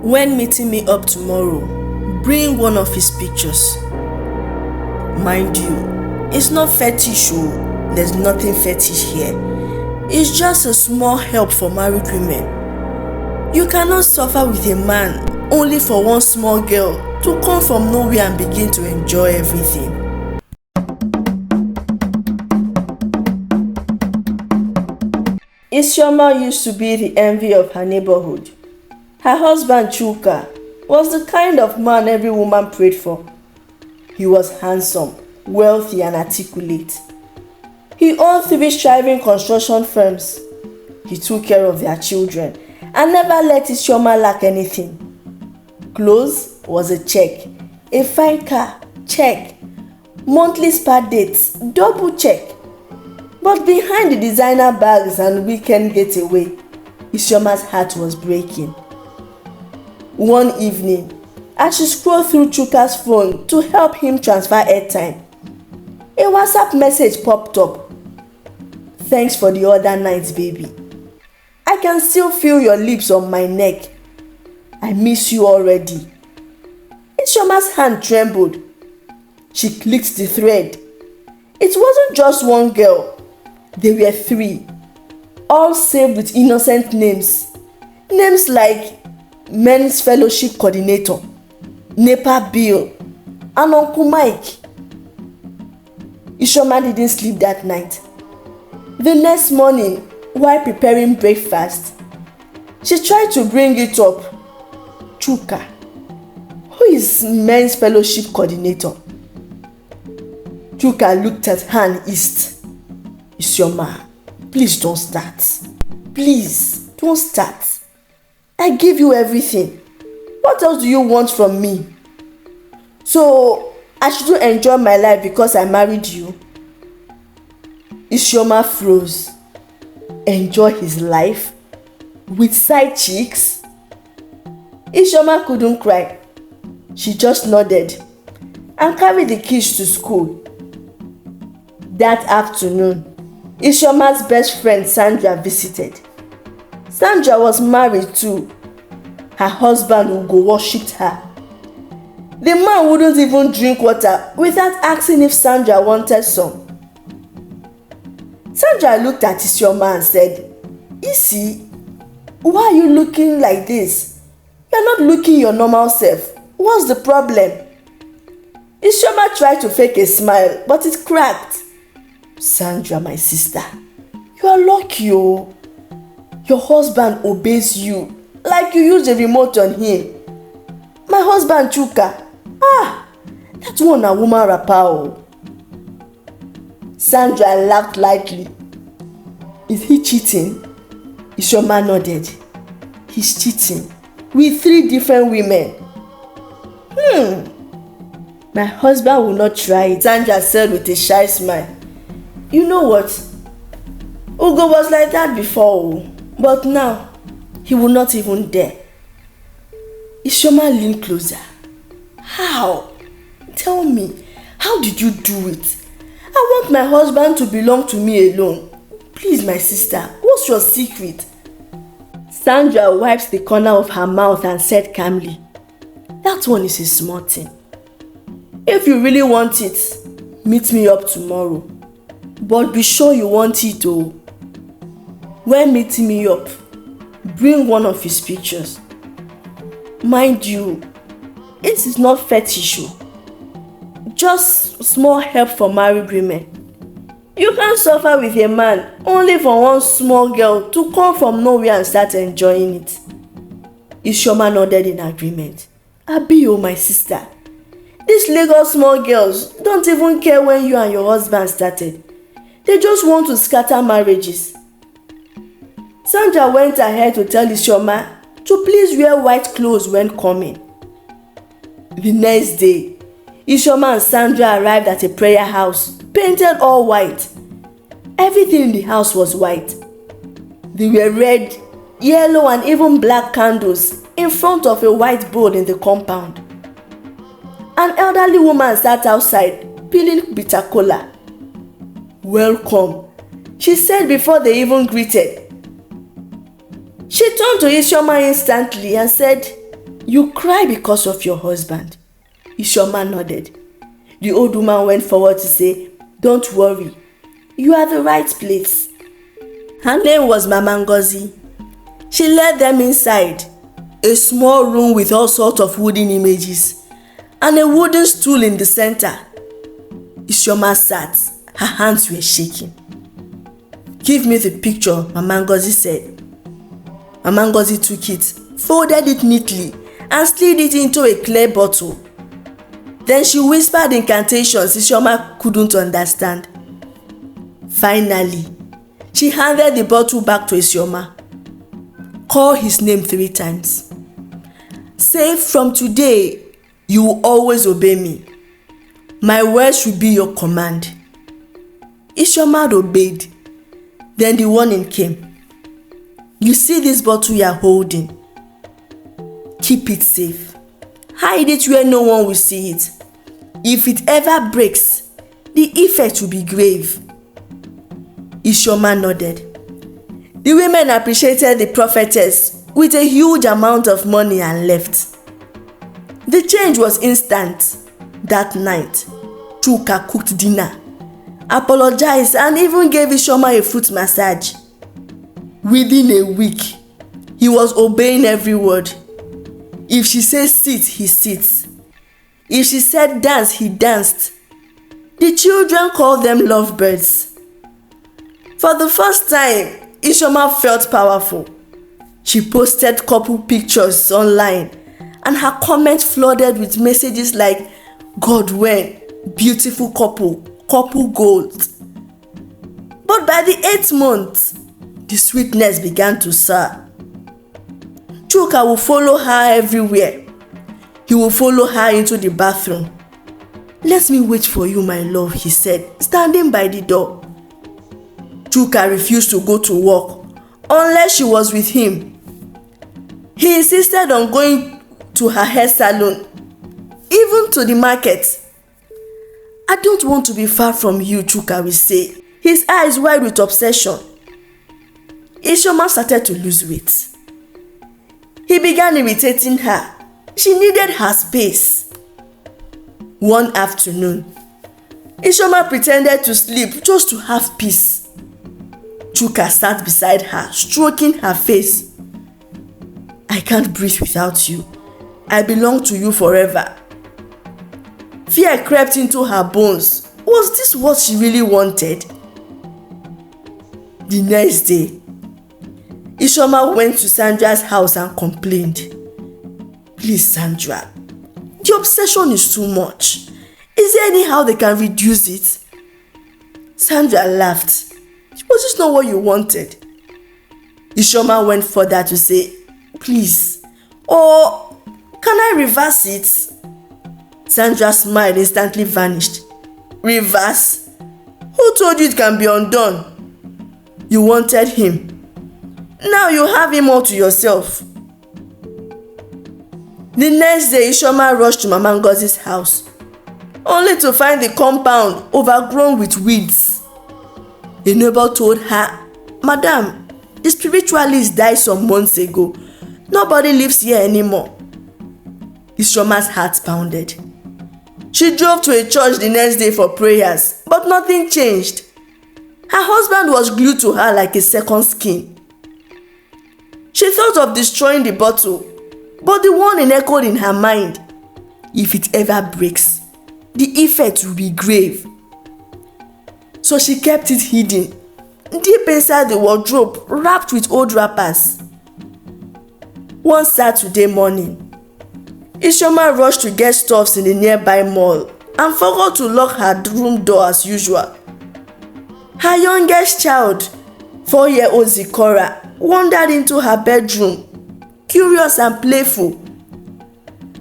When meeting me up tomorrow, bring one of his pictures. Mind you, it's not fetish, there's nothing fetish here. It's just a small help for married women. You cannot suffer with a man only for one small girl to come from nowhere and begin to enjoy everything. Isioma used to be the envy of her neighborhood. Her husband Chuka was the kind of man every woman prayed for. He was handsome, wealthy and articulate. He owned 3 thriving construction firms. He took care of their children and never let Isioma lack anything. Clothes was a check, a fine car, check, monthly spa dates, double check. But behind the designer bags and weekend getaway, Isioma's heart was breaking. One evening, as she scrolled through Chuka's phone to help him transfer airtime, a WhatsApp message popped up. "Thanks for the other night, baby. I can still feel your lips on my neck. I miss you already." Isioma's hand trembled. She clicked the thread. It wasn't just one girl. There were 3, all saved with innocent names. Names like Men's Fellowship Coordinator, NEPA Bill, and Uncle Mike. Isioma didn't sleep that night. The next morning, while preparing breakfast, she tried to bring it up. "Chuka, who is Men's Fellowship Coordinator?" Chuka looked at her and hissed, "Isioma, please don't start. Please, don't start. I give you everything. What else do you want from me? So, I shouldn't enjoy my life because I married you?" Isioma froze. Enjoy his life? With side chicks? Isioma couldn't cry. She just nodded and carried the keys to school. That afternoon, Isioma's best friend Sandra visited. Sandra was married too. Her husband Ugo worshipped her. The man wouldn't even drink water without asking if Sandra wanted some. Sandra looked at Isioma and said, "Isi, why are you looking like this? You're not looking your normal self. What's the problem?" Isioma tried to fake a smile, but it cracked. "Sandra, my sister, you are lucky, oh. Your husband obeys you like you use a remote on him. My husband Chuka, that one a woman rapper, oh." Sandra laughed lightly. "Is he cheating?" Isioma nodded. "He's cheating with 3 different women." "My husband will not try it," Sandra said with a shy smile. "You know what? Ugo was like that before, but now he will not even dare." Isioma leaned closer. "How? Tell me, how did you do it? I want my husband to belong to me alone. Please, my sister, what's your secret?" Sandra wiped the corner of her mouth and said calmly, "That one is a small thing. If you really want it, meet me up tomorrow. But be sure you want it, oh. When meeting me up, bring one of his pictures. Mind you, it is not fetish, just small help for married women. You can't suffer with a man only for one small girl to come from nowhere and start enjoying it." Isioma nodded in agreement. "Abi, oh my sister, these Lagos small girls don't even care when you and your husband started. They just want to scatter marriages." Sandra went ahead to tell Isioma to please wear white clothes when coming. The next day, Isioma and Sandra arrived at a prayer house, painted all white. Everything in the house was white. There were red, yellow and even black candles in front of a white bowl in the compound. An elderly woman sat outside peeling bitter kola. "Welcome," she said before they even greeted. She turned to Isioma instantly and said, You cry because of your husband? Isioma nodded. The old woman went forward to say, don't worry, you are the right place. Her name was Mama Ngozi. She led them inside, a small room with all sorts of wooden images, and a wooden stool in the center. Isioma sat, her hands were shaking. Give me the picture, Mama Ngozi said. Mama Ngozi took it, folded it neatly, and slid it into a clay bottle. Then she whispered incantations Isioma couldn't understand. Finally, she handed the bottle back to Isioma. Call his name 3 times. Say, from today, you will always obey me. My words should be your command. Isioma obeyed. Then the warning came. You see this bottle you are holding? Keep it safe. Hide it where no one will see it. If it ever breaks, the effect will be grave. Isioma nodded. The women appreciated the prophetess with a huge amount of money and left. The change was instant. That night, Chuka cooked dinner, apologized, and even gave Isioma a foot massage. Within a week, he was obeying every word. If she said sit, he sits. If she said dance, he danced. The children called them lovebirds. For the first time, Isioma felt powerful. She posted couple pictures online, and her comments flooded with messages like, God when, beautiful couple, couple goals. But by the 8th month, the sweetness began to sour. Chuka will follow her everywhere. He will follow her into the bathroom. Let me wait for you, my love, he said, standing by the door. Chuka refused to go to work unless she was with him. He insisted on going to her hair salon, even to the market. I don't want to be far from you, Chuka will say, his eyes wide with obsession. Isioma started to lose weight. He began irritating her. She needed her space. One afternoon, Isioma pretended to sleep just to have peace. Chuka sat beside her, stroking her face. I can't breathe without you. I belong to you forever. Fear crept into her bones. Was this what she really wanted? The next day, Isioma went to Sandra's house and complained. Please, Sandra, the obsession is too much. Is there any how they can reduce it? Sandra laughed. Was this not what you wanted? Isioma went further to say, please, or can I reverse it? Sandra's smile instantly vanished. Reverse? Who told you it can be undone? You wanted him. Now you have him all to yourself. The next day, Isioma rushed to Mama Ngozi's house, only to find the compound overgrown with weeds. A neighbor told her, Madam, the spiritualist died some months ago. Nobody lives here anymore. Isioma's heart pounded. She drove to a church the next day for prayers, but nothing changed. Her husband was glued to her like a second skin. She thought of destroying the bottle, but the warning echoed in her mind. If it ever breaks, the effect will be grave. So she kept it hidden, deep inside the wardrobe, wrapped with old wrappers. One Saturday morning, Isioma rushed to get stuffs in the nearby mall and forgot to lock her room door as usual. Her youngest child, 4-year-old Zikora, wandered into her bedroom, curious and playful.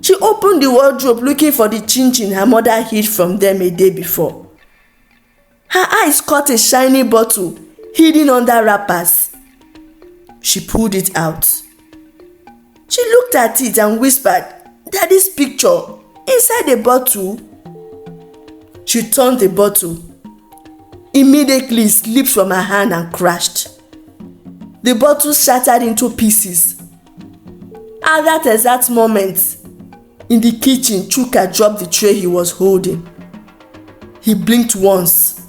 She opened the wardrobe looking for the chin-chin her mother hid from them a day before. Her eyes caught a shiny bottle hidden under wrappers. She pulled it out. She looked at it and whispered, Daddy's picture inside the bottle. She turned the bottle. Immediately it slipped from her hand and crashed. The bottle shattered into pieces. At that exact moment, in the kitchen, Chuka dropped the tray he was holding. He blinked once,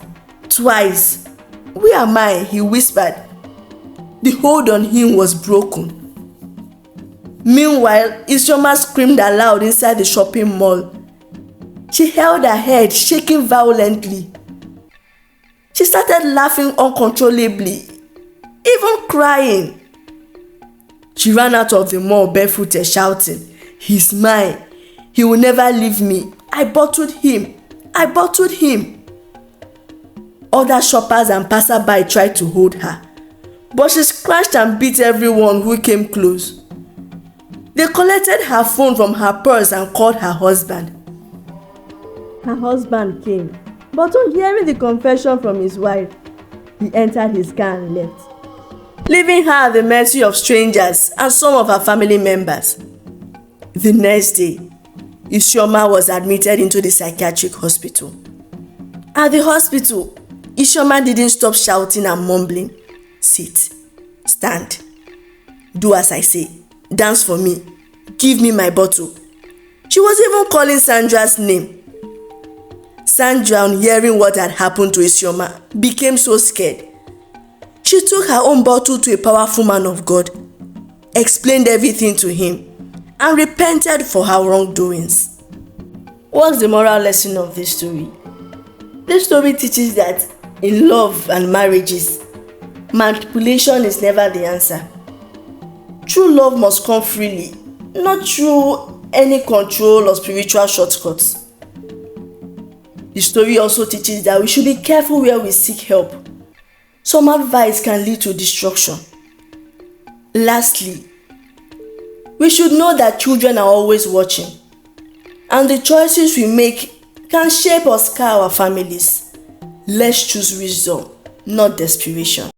twice. "Where am I?" he whispered. The hold on him was broken. Meanwhile, Isioma screamed aloud inside the shopping mall. She held her head, shaking violently. She started laughing uncontrollably, even crying. She ran out of the mall barefooted, shouting, "He's mine. He will never leave me. I bottled him. I bottled him." Other shoppers and passerby tried to hold her, but she scratched and beat everyone who came close. They collected her phone from her purse and called her husband. Her husband came, but on hearing the confession from his wife, he entered his car and left, leaving her at the mercy of strangers and some of her family members. The next day, Isioma was admitted into the psychiatric hospital. At the hospital, Isioma didn't stop shouting and mumbling, "Sit, stand, do as I say, dance for me, give me my bottle." She was even calling Sandra's name. Sandra, on hearing what had happened to Isioma, became so scared. She took her own bottle to a powerful man of God, explained everything to him, and repented for her wrongdoings. What's the moral lesson of this story? This story teaches that in love and marriages, manipulation is never the answer. True love must come freely, not through any control or spiritual shortcuts. The story also teaches that we should be careful where we seek help. Some advice can lead to destruction. Lastly, we should know that children are always watching, and the choices we make can shape or scar our families. Let's choose wisdom, not desperation.